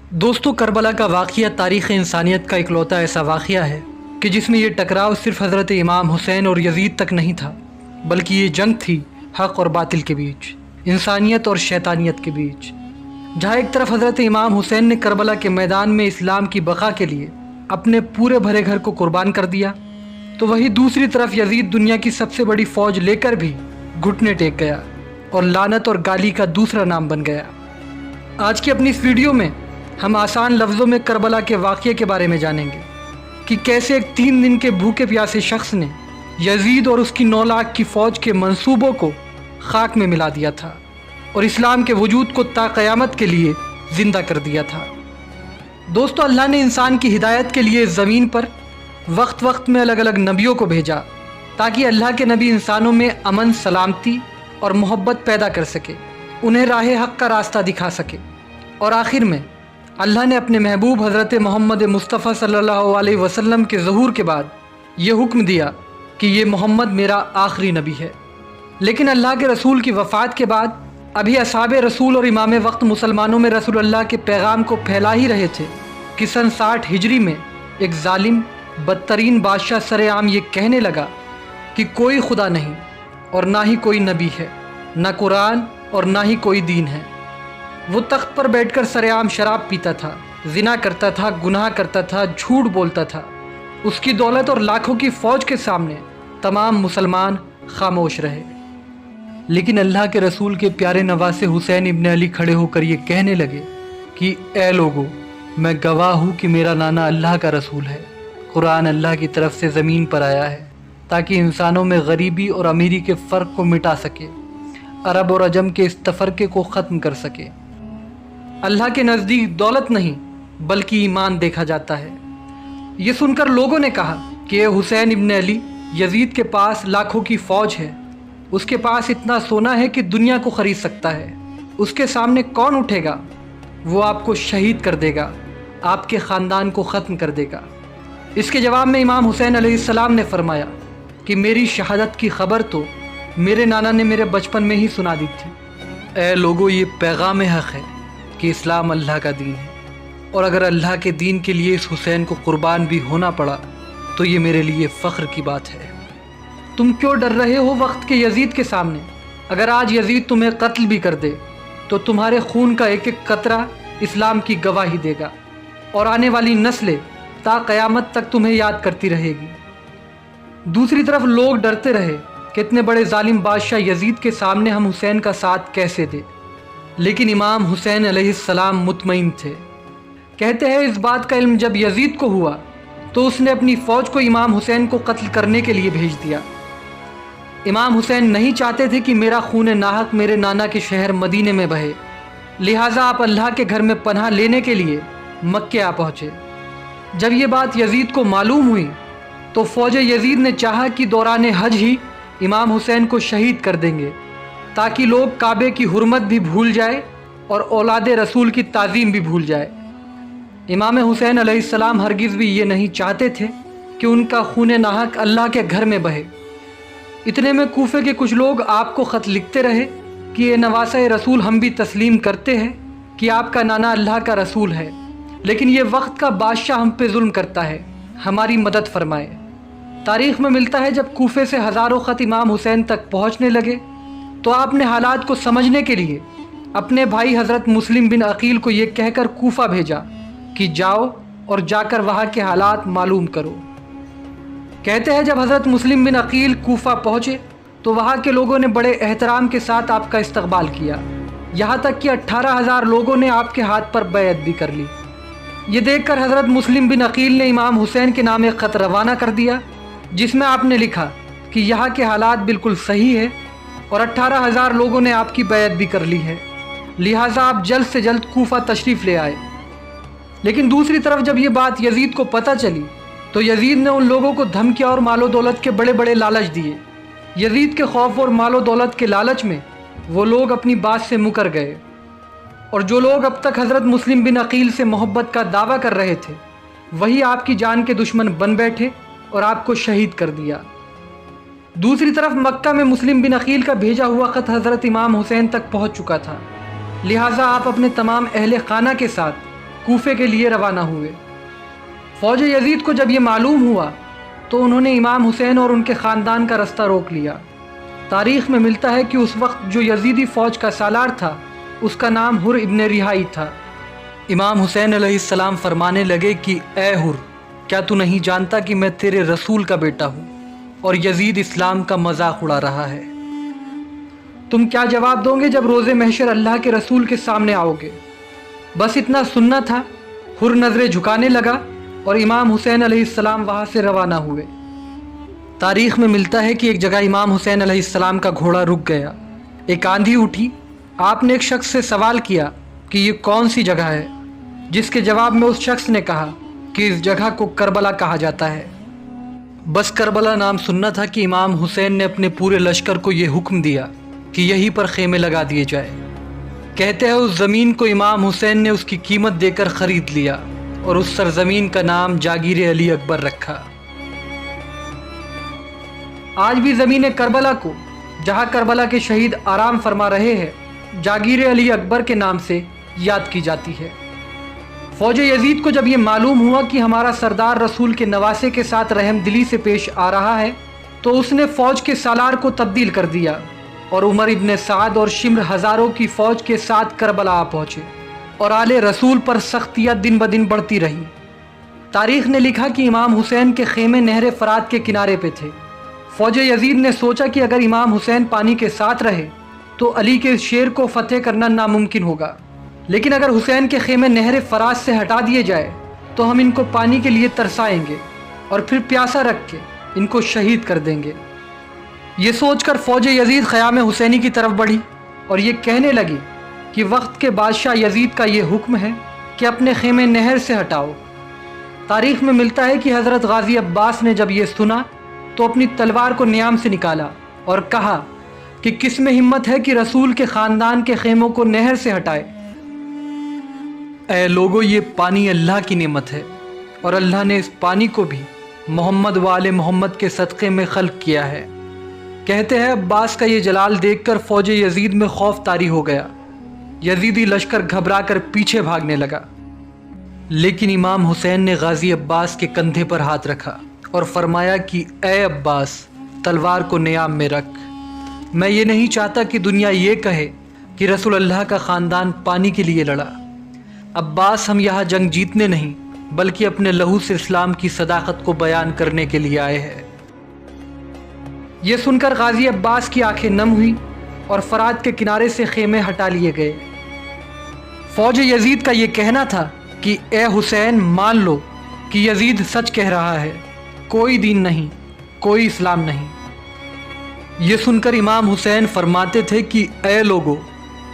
दोस्तों, करबला का वाक़या तारीख़ इंसानियत का इकलौता ऐसा वाक़या है कि जिसमें ये टकराव सिर्फ़ हज़रत इमाम हुसैन और यज़ीद तक नहीं था, बल्कि ये जंग थी हक़ और बातिल के बीच, इंसानियत और शैतानियत के बीच। जहाँ एक तरफ हज़रत इमाम हुसैन ने करबला के मैदान में इस्लाम की बक़ा के लिए अपने पूरे भरे घर को कुर्बान कर दिया, तो वहीं दूसरी तरफ यज़ीद दुनिया की सबसे बड़ी फ़ौज लेकर भी घुटने टेक गया और लानत और गाली का दूसरा नाम बन गया। आज की अपनी इस वीडियो में हम आसान लफ्ज़ों में करबला के वाक़ये के बारे में जानेंगे कि कैसे एक 3 दिन के भूखे प्यासे शख्स ने यज़ीद और उसकी 9 लाख की फ़ौज के मंसूबों को खाक में मिला दिया था और इस्लाम के वजूद को ता क़यामत के लिए ज़िंदा कर दिया था। दोस्तों, अल्लाह ने इंसान की हिदायत के लिए ज़मीन पर वक्त वक्त में अलग अलग नबियों को भेजा ताकि अल्लाह के नबी इंसानों में अमन, सलामती और मोहब्बत पैदा कर सके, उन्हें राह हक़ का रास्ता दिखा सके। और आखिर में अल्लाह ने अपने महबूब हज़रत मोहम्मद मुस्तफ़ा सल्लल्लाहु अलैहि वसल्लम के ज़हूर के बाद ये हुक्म दिया कि ये मोहम्मद मेरा आखिरी नबी है। लेकिन अल्लाह के रसूल की वफ़ात के बाद अभी असहाबे रसूल और इमाम वक्त मुसलमानों में रसूल अल्लाह के पैगाम को फैला ही रहे थे कि सन 60 हिजरी में एक जालिम बदतरीन बादशाह सरेआम ये कहने लगा कि कोई खुदा नहीं और ना ही कोई नबी है, ना कुरान और ना ही कोई दीन है। वो तख्त पर बैठकर सरेआम शराब पीता था, जिना करता था, गुनाह करता था, झूठ बोलता था। उसकी दौलत और लाखों की फ़ौज के सामने तमाम मुसलमान खामोश रहे। लेकिन अल्लाह के रसूल के प्यारे नवासे हुसैन इब्न अली खड़े होकर ये कहने लगे कि ए लोगो, मैं गवाह हूँ कि मेरा नाना अल्लाह का रसूल है। कुरान अल्लाह की तरफ से ज़मीन पर आया है ताकि इंसानों में गरीबी और अमीरी के फ़र्क को मिटा सके, अरब और अजम के इस तफ़रक़े को ख़त्म कर सके। अल्लाह के नज़दीक दौलत नहीं बल्कि ईमान देखा जाता है। ये सुनकर लोगों ने कहा कि हुसैन इब्न अली, यज़ीद के पास लाखों की फ़ौज है, उसके पास इतना सोना है कि दुनिया को ख़रीद सकता है, उसके सामने कौन उठेगा? वो आपको शहीद कर देगा, आपके ख़ानदान को ख़त्म कर देगा। इसके जवाब में इमाम हुसैन अलैहिस्सलाम ने फरमाया कि मेरी शहादत की ख़बर तो मेरे नाना ने मेरे बचपन में ही सुना दी थी। ए लोगो, ये पैगाम हक़ है कि इस्लाम अल्लाह का दीन है, और अगर अल्लाह के दीन के लिए इस हुसैन को कुर्बान भी होना पड़ा तो ये मेरे लिए फ़ख्र की बात है। तुम क्यों डर रहे हो वक्त के यज़ीद के सामने? अगर आज यज़ीद तुम्हें कत्ल भी कर दे तो तुम्हारे खून का एक एक कतरा इस्लाम की गवाही देगा और आने वाली नस्लें ता क़यामत तक तुम्हें याद करती रहेगी। दूसरी तरफ लोग डरते रहे कि इतने बड़े जालिम बादशाह यज़ीद के सामने हम हुसैन का साथ कैसे दें। लेकिन इमाम हुसैन अलैहिस्सलाम मुतमईन थे। कहते हैं इस बात का इल्म जब यज़ीद को हुआ तो उसने अपनी फ़ौज को इमाम हुसैन को कत्ल करने के लिए भेज दिया। इमाम हुसैन नहीं चाहते थे कि मेरा खून नाहक मेरे नाना के शहर मदीने में बहे, लिहाजा आप अल्लाह के घर में पनाह लेने के लिए मक्के आ पहुँचे। जब ये बात यज़ीद को मालूम हुई तो फ़ौज यज़ीद ने चाहा कि दौरान हज ही इमाम हुसैन को शहीद कर देंगे ताकि लोग काबे की हुर्मत भी भूल जाए और औलाद रसूल की ताज़ीम भी भूल जाए। इमाम हुसैन अलैहिस्सलाम हरगिज़ भी ये नहीं चाहते थे कि उनका खून नाहक अल्लाह के घर में बहे। इतने में कूफे के कुछ लोग आपको ख़त लिखते रहे कि ये नवासा रसूल, हम भी तस्लीम करते हैं कि आपका नाना अल्लाह का रसूल है, लेकिन ये वक्त का बादशाह हम पे जुल्म करता है, हमारी मदद फरमाए। तारीख़ में मिलता है जब कूफे से हज़ारों ख़त इमाम हुसैन तक पहुँचने लगे तो आपने हालात को समझने के लिए अपने भाई हज़रत मुस्लिम बिन अकील को ये कहकर कूफा भेजा कि जाओ और जाकर वहाँ के हालात मालूम करो। कहते हैं जब हज़रत मुस्लिम बिन अकील कूफा पहुँचे तो वहाँ के लोगों ने बड़े एहतराम के साथ आपका इस्तकबाल किया, यहाँ तक कि 18,000 लोगों ने आपके हाथ पर बैत भी कर ली। ये देखकर हज़रत मुस्लिम बिन अकील ने इमाम हुसैन के नाम एक ख़त रवाना कर दिया जिसमें आपने लिखा कि यहाँ के हालात बिल्कुल सही है और 18,000 लोगों ने आपकी बैत भी कर ली है, लिहाजा आप जल्द से जल्द कूफा तशरीफ़ ले आए। लेकिन दूसरी तरफ जब ये बात यज़ीद को पता चली तो यज़ीद ने उन लोगों को धमकियाँ और मालो दौलत के बड़े बड़े लालच दिए। यज़ीद के खौफ और मालो दौलत के लालच में वो लोग अपनी बात से मुकर गए और जो लोग अब तक हज़रत मुस्लिम बिन अकील से मोहब्बत का दावा कर रहे थे वही आपकी जान के दुश्मन बन बैठे और आपको शहीद कर दिया। दूसरी तरफ मक्का में मुस्लिम बिन अकील का भेजा हुआ ख़त हज़रत इमाम हुसैन तक पहुँच चुका था, लिहाजा आप अपने तमाम अहले खाना के साथ کوفے کے لیے روانہ ہوئے۔ فوج یزید کو جب یہ معلوم ہوا تو انہوں نے امام حسین اور ان کے خاندان کا رستہ روک لیا۔ تاریخ میں ملتا ہے کہ اس وقت جو یزیدی فوج کا سالار تھا اس کا نام حر ابن رہائی تھا۔ امام حسین علیہ السلام فرمانے لگے کہ اے حر، کیا تو نہیں جانتا کہ میں تیرے رسول کا بیٹا ہوں اور یزید اسلام کا مذاق اڑا رہا ہے؟ تم کیا جواب دو گے جب روز محشر اللہ کے رسول کے سامنے آؤ گے؟ بس اتنا سننا تھا۔ حر نظریں جھکانے لگا اور امام حسین علیہ السلام وہاں سے روانہ ہوئے۔ تاریخ میں ملتا ہے کہ ایک جگہ امام حسین علیہ السلام کا گھوڑا رک گیا۔ ایک آندھی اٹھی۔ آپ نے ایک شخص سے سوال کیا کہ یہ کون سی جگہ ہے، جس کے جواب میں اس شخص نے کہا کہ اس جگہ کو کربلا کہا جاتا ہے۔ بس کربلا نام سننا تھا کہ امام حسین نے اپنے پورے لشکر کو یہ حکم دیا کہ یہیں پر خیمے لگا دیے جائے۔ کہتے ہیں اس زمین کو امام حسین نے اس کی قیمت دے کر خرید لیا اور اس سرزمین کا نام جاگیر علی اکبر رکھا۔ آج بھی زمین کربلا کو، جہاں کربلا کے شہید آرام فرما رہے ہیں، جاگیر علی اکبر کے نام سے یاد کی جاتی ہے۔ فوج یزید کو جب یہ معلوم ہوا کہ ہمارا سردار رسول کے نواسے کے ساتھ رحم دلی سے پیش آ رہا ہے تو اس نے فوج کے سالار کو تبدیل کر دیا اور عمر ابن سعد اور شمر ہزاروں کی فوج کے ساتھ کربلا آ پہنچے اور آل رسول پر سختیاں دن بدن بڑھتی رہی۔ تاریخ نے لکھا کہ امام حسین کے خیمے نہر فرات کے کنارے پہ تھے۔ فوج یزید نے سوچا کہ اگر امام حسین پانی کے ساتھ رہے تو علی کے شیر کو فتح کرنا ناممکن ہوگا، لیکن اگر حسین کے خیمے نہر فرات سے ہٹا دیے جائے تو ہم ان کو پانی کے لیے ترسائیں گے اور پھر پیاسا رکھ کے ان کو شہید کر دیں گے۔ یہ سوچ کر فوج یزید خیام حسینی کی طرف بڑھی اور یہ کہنے لگی کہ وقت کے بادشاہ یزید کا یہ حکم ہے کہ اپنے خیمے نہر سے ہٹاؤ۔ تاریخ میں ملتا ہے کہ حضرت غازی عباس نے جب یہ سنا تو اپنی تلوار کو نیام سے نکالا اور کہا کہ کس میں ہمت ہے کہ رسول کے خاندان کے خیموں کو نہر سے ہٹائے؟ اے لوگو، یہ پانی اللہ کی نعمت ہے اور اللہ نے اس پانی کو بھی محمد و آل محمد کے صدقے میں خلق کیا ہے۔ کہتے ہیں عباس کا یہ جلال دیکھ کر فوج یزید میں خوف طاری ہو گیا۔ یزیدی لشکر گھبرا کر پیچھے بھاگنے لگا، لیکن امام حسین نے غازی عباس کے کندھے پر ہاتھ رکھا اور فرمایا کہ اے عباس، تلوار کو نیام میں رکھ۔ میں یہ نہیں چاہتا کہ دنیا یہ کہے کہ رسول اللہ کا خاندان پانی کے لیے لڑا۔ عباس، ہم یہاں جنگ جیتنے نہیں بلکہ اپنے لہو سے اسلام کی صداقت کو بیان کرنے کے لیے آئے ہیں۔ یہ سن کر غازی عباس کی آنکھیں نم ہوئی اور فرات کے کنارے سے خیمے ہٹا لیے گئے۔ فوج یزید کا یہ کہنا تھا کہ اے حسین، مان لو کہ یزید سچ کہہ رہا ہے، کوئی دین نہیں، کوئی اسلام نہیں۔ یہ سن کر امام حسین فرماتے تھے کہ اے لوگو،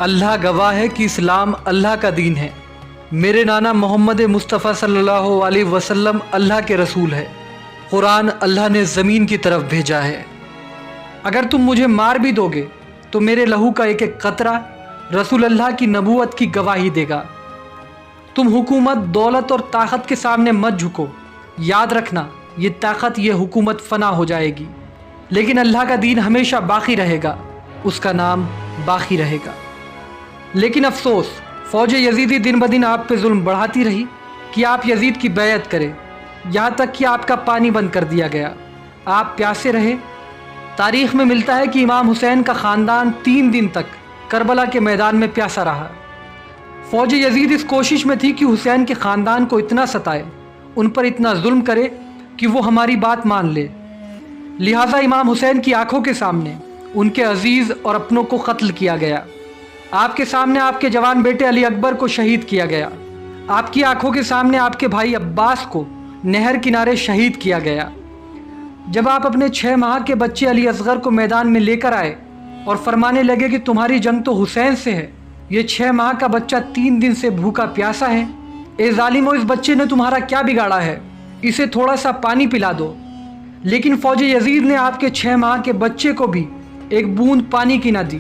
اللہ گواہ ہے کہ اسلام اللہ کا دین ہے، میرے نانا محمد مصطفیٰ صلی اللہ علیہ وسلم اللہ کے رسول ہے، قرآن اللہ نے زمین کی طرف بھیجا ہے۔ اگر تم مجھے مار بھی دو گے تو میرے لہو کا ایک ایک قطرہ رسول اللہ کی نبوت کی گواہی دے گا۔ تم حکومت، دولت اور طاقت کے سامنے مت جھکو، یاد رکھنا یہ طاقت، یہ حکومت فنا ہو جائے گی، لیکن اللہ کا دین ہمیشہ باقی رہے گا، اس کا نام باقی رہے گا۔ لیکن افسوس، فوج یزیدی دن بدن آپ پہ ظلم بڑھاتی رہی کہ آپ یزید کی بیعت کریں، یہاں تک کہ آپ کا پانی بند کر دیا گیا، آپ پیاسے رہے۔ تاریخ میں ملتا ہے کہ امام حسین کا خاندان 3 دن تک کربلا کے میدان میں پیاسا رہا۔ فوج یزید اس کوشش میں تھی کہ حسین کے خاندان کو اتنا ستائے، ان پر اتنا ظلم کرے کہ وہ ہماری بات مان لے۔ لہٰذا امام حسین کی آنکھوں کے سامنے ان کے عزیز اور اپنوں کو قتل کیا گیا۔ آپ کے سامنے آپ کے جوان بیٹے علی اکبر کو شہید کیا گیا۔ آپ کی آنکھوں کے سامنے آپ کے بھائی عباس کو نہر کنارے شہید کیا گیا۔ جب آپ اپنے 6 ماہ کے بچے علی اصغر کو میدان میں لے کر آئے اور فرمانے لگے کہ تمہاری جنگ تو حسین سے ہے، یہ 6 ماہ کا بچہ 3 دن سے بھوکا پیاسا ہے، اے ظالمو، اس بچے نے تمہارا کیا بگاڑا ہے، اسے تھوڑا سا پانی پلا دو۔ لیکن فوج یزید نے آپ کے 6 ماہ کے بچے کو بھی ایک بوند پانی کی نہ دی،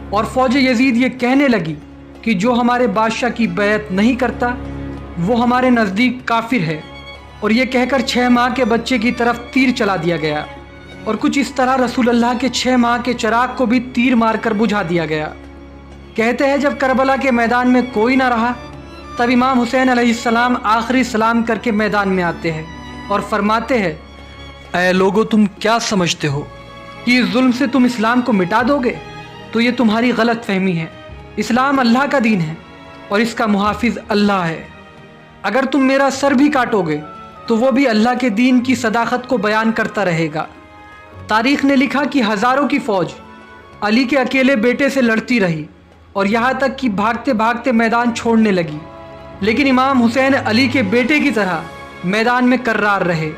اور فوج یزید یہ کہنے لگی کہ جو ہمارے بادشاہ کی بیعت نہیں کرتا وہ ہمارے نزدیک کافر ہے، اور یہ کہہ کر 6 ماہ کے بچے کی طرف تیر چلا دیا گیا، اور کچھ اس طرح رسول اللہ کے 6 ماہ کے چراغ کو بھی تیر مار کر بجھا دیا گیا۔ کہتے ہیں جب کربلا کے میدان میں کوئی نہ رہا तब इमाम हुसैन अलैहिस्सलाम आखिरी सलाम करके मैदान में आते हैं और फरमाते हैं, ऐ लोगो, तुम क्या समझते हो कि इस जुल्म से तुम इस्लाम को मिटा दोगे? तो ये तुम्हारी गलत फहमी है। इस्लाम अल्लाह का दीन है और इसका मुहाफिज अल्लाह है। अगर तुम मेरा सर भी काटोगे तो वो भी अल्लाह के दीन की सदाकत को बयान करता रहेगा। तारीख़ ने लिखा कि हज़ारों की फ़ौज अली के अकेले बेटे से लड़ती रही और यहाँ तक कि भागते भागते मैदान छोड़ने लगी, लेकिन इमाम हुसैन अली के बेटे की तरह मैदान में कर्रार रहे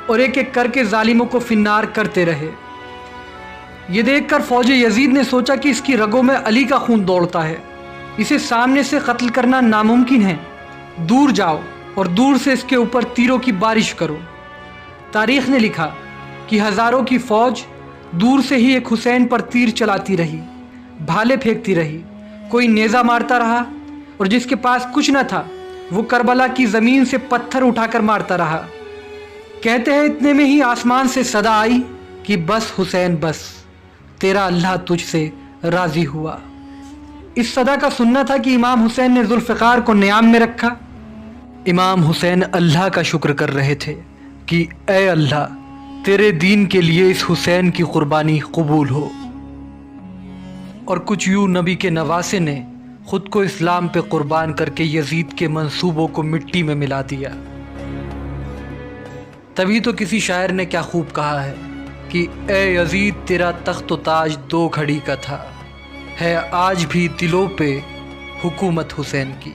और एक एक करके जालिमों को फिन्नार करते रहे। ये देखकर फ़ौज यजीद ने सोचा कि इसकी रगों में अली का खून दौड़ता है, इसे सामने से कत्ल करना नामुमकिन है। दूर जाओ और दूर से इसके ऊपर तीरों की बारिश करो। तारीख़ ने लिखा कि हज़ारों की फ़ौज दूर से ही एक हुसैन पर तीर चलाती रही, भाले फेंकती रही, कोई नेज़ा मारता रहा और जिसके पास कुछ न था वो करबला की ज़मीन से पत्थर उठाकर मारता रहा। कहते हैं इतने में ही आसमान से सदा आई कि बस हुसैन बस, तेरा अल्लाह तुझसे राज़ी हुआ। इस सदा का सुनना था कि इमाम हुसैन ने जुल्फ़िकार को न्याम में रखा। इमाम हुसैन अल्लाह का शुक्र कर रहे थे कि ए अल्लाह, तेरे दीन के लिए इस हुसैन की कुर्बानी कबूल हो। और कुछ यूं नबी के नवासे ने खुद को इस्लाम पे कुर्बान करके यजीद के मंसूबों को मिट्टी में मिला दिया। तभी तो किसी शायर ने क्या खूब कहा है कि ए यजीद, तेरा तख्त व ताज दो घड़ी का था, है आज भी दिलों पे हुकूमत हुसैन की।